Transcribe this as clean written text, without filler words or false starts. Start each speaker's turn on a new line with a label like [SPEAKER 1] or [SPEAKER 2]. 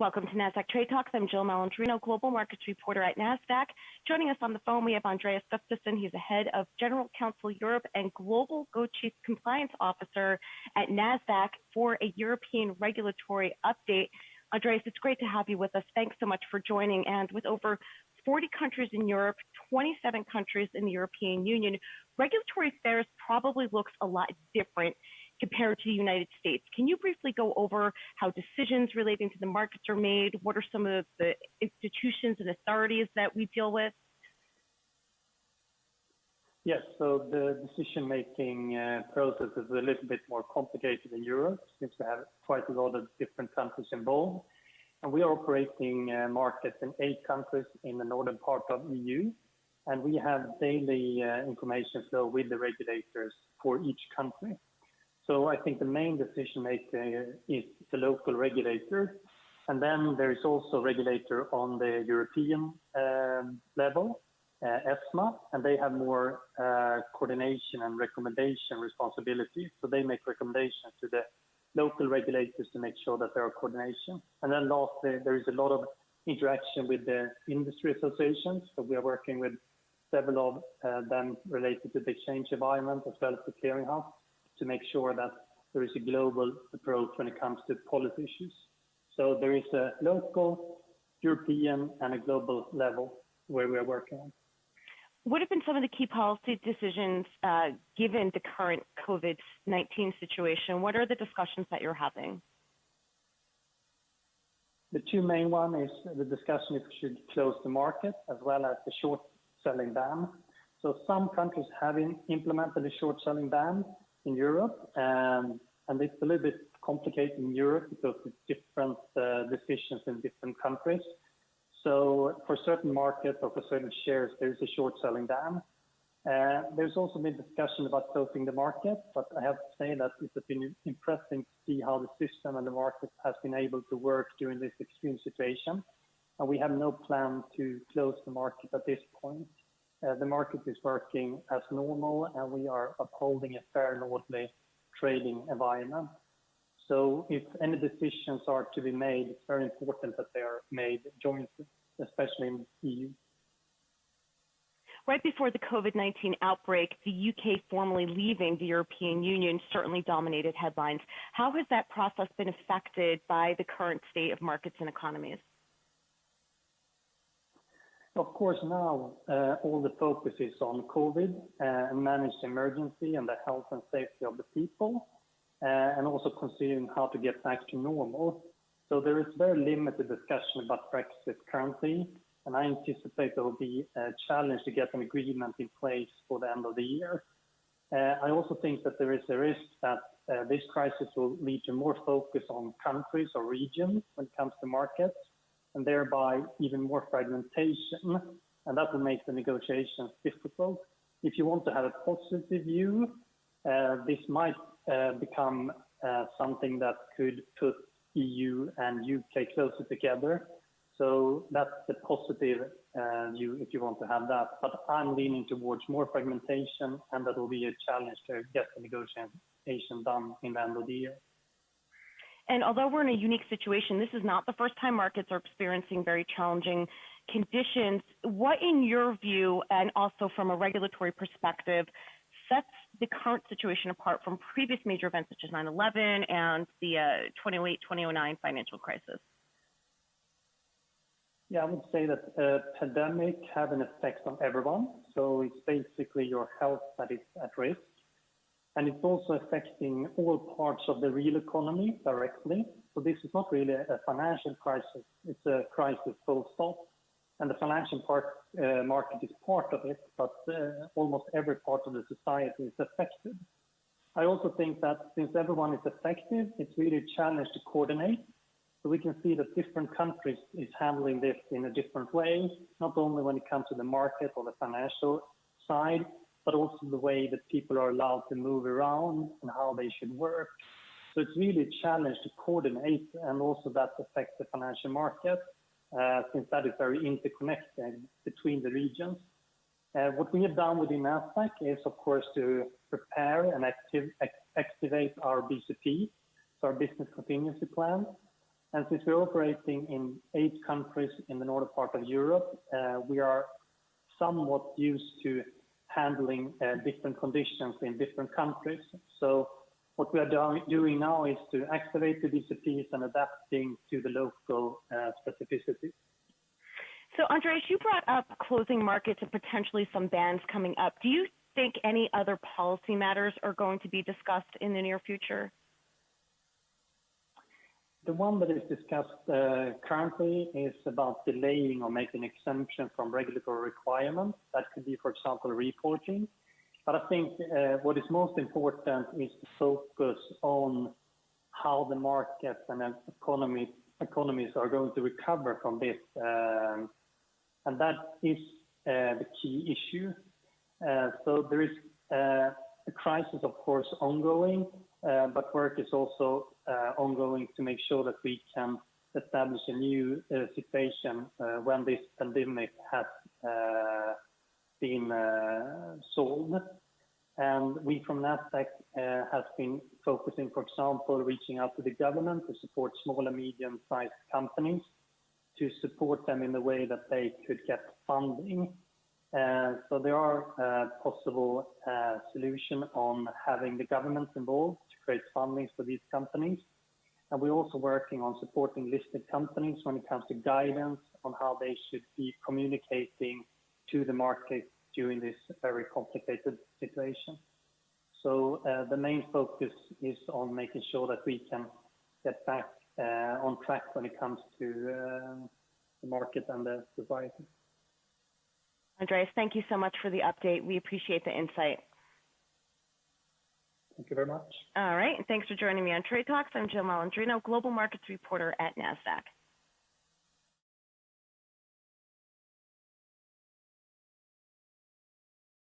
[SPEAKER 1] Welcome to Nasdaq Trade Talks. I'm JillMalandrino, Global Markets Reporter at Nasdaq. Joining us on the phone, we have Andreas Gustafsson. He's the head of General Counsel Europe and Global Chief Compliance Officer at Nasdaq for a European regulatory update. Andreas, it's great to have you with us. Thanks so much for joining. And with over 40 countries in Europe, 27 countries in the European Union, regulatory affairs probably looks a lot different compared to the United States. Can you briefly go over how decisions relating to the markets are made? What are some of the institutions and authorities that we deal with?
[SPEAKER 2] Yes, so the decision-making process is a little bit more complicated in Europe since we have quite a lot of different countries involved. And we are operating markets in 8 countries in the northern part of EU. And we have daily information flow with the regulators for each country. So I think the main decision maker is the local regulator. And then there is also a regulator on the European level, ESMA, and they have more coordination and recommendation responsibility. So they make recommendations to the local regulators to make sure that there are coordination. And then lastly, there is a lot of interaction with the industry associations. So we are working with several of them related to the exchange environment as well as the clearinghouse, to make sure that there is a global approach when it comes to policy issues. So there is a local, European, and a global level where we are working on.
[SPEAKER 1] What have been some of the key policy decisions given the current COVID-19 situation? What are the discussions that you're having?
[SPEAKER 2] The two main ones is the discussion if we should close the market as well as the short selling ban. So some countries have implemented a short selling ban in Europe, and it's a little bit complicated in Europe because it's different decisions in different countries. So for certain markets or for certain shares, there's a short selling ban. There's also been discussion about closing the market, but I have to say that it's been impressive to see how the system and the market has been able to work during this extreme situation. And we have no plan to close the market at this point. The market is working as normal, and we are upholding a fair and orderly trading environment. So if any decisions are to be made, it's very important that they are made jointly, especially in the EU.
[SPEAKER 1] Right before the COVID-19 outbreak, the UK formally leaving the European Union certainly dominated headlines. How has that process been affected by the current state of markets and economies?
[SPEAKER 2] Of course, now all the focus is on COVID and managed emergency and the health and safety of the people, and also considering how to get back to normal. So there is very limited discussion about Brexit currently, and I anticipate there will be a challenge to get an agreement in place for the end of the year. I also think that there is a risk that this crisis will lead to more focus on countries or regions when it comes to markets, and thereby even more fragmentation, and that will make the negotiations difficult. If you want to have a positive view, this might become something that could put EU and UK closer together. So that's the positive view if you want to have that. But I'm leaning towards more fragmentation, and that will be a challenge to get the negotiation done in the end of the year.
[SPEAKER 1] And although we're in a unique situation, this is not the first time markets are experiencing very challenging conditions. What, in your view, and also from a regulatory perspective, sets the current situation apart from previous major events such as 9/11 and the 2008-2009 financial crisis?
[SPEAKER 2] Yeah, I would say that a pandemic have an effect on everyone. So it's basically your health that is at risk. And it's also affecting all parts of the real economy directly. So this is not really a financial crisis. It's a crisis full stop. And the financial market is part of it, but almost every part of the society is affected. I also think that since everyone is affected, it's really a challenge to coordinate. So we can see that different countries is handling this in a different way, not only when it comes to the market or the financial side, but also the way that people are allowed to move around and how they should work. So it's really a challenge to coordinate, and also that affects the financial market, since that is very interconnected between the regions. What we have done within Nasdaq is, of course, to prepare and activate our BCP, so our business continuity plan. And since we're operating in 8 countries in the northern part of Europe, we are somewhat used to handling different conditions in different countries. So what we are doing now is to activate the DCPs and adapting to the local specificities.
[SPEAKER 1] So Andreas, you brought up closing markets and potentially some bans coming up. Do you think any other policy matters are going to be discussed in the near future?
[SPEAKER 2] The one that is discussed currently is about delaying or making exemption from regulatory requirements. That could be, for example, reporting. But I think what is most important is to focus on how the markets and economies are going to recover from this. And that is the key issue. So there is a crisis, of course, ongoing, but work is also ongoing to make sure that we can establish a new situation when this pandemic has been solved. And we from Nasdaq have been focusing, for example, reaching out to the government to support small and medium-sized companies, to support them in the way that they could get funding. So there are possible solutions on having the government involved to create funding for these companies. And we're also working on supporting listed companies when it comes to guidance on how they should be communicating to the market during this very complicated situation. So the main focus is on making sure that we can get back on track when it comes to the market and the society.
[SPEAKER 1] Andreas, thank you so much for the update. We appreciate the insight.
[SPEAKER 2] Thank you very much.
[SPEAKER 1] All right. Thanks for joining me on Trade Talks. I'm Jill Malandrino, Global Markets Reporter at Nasdaq.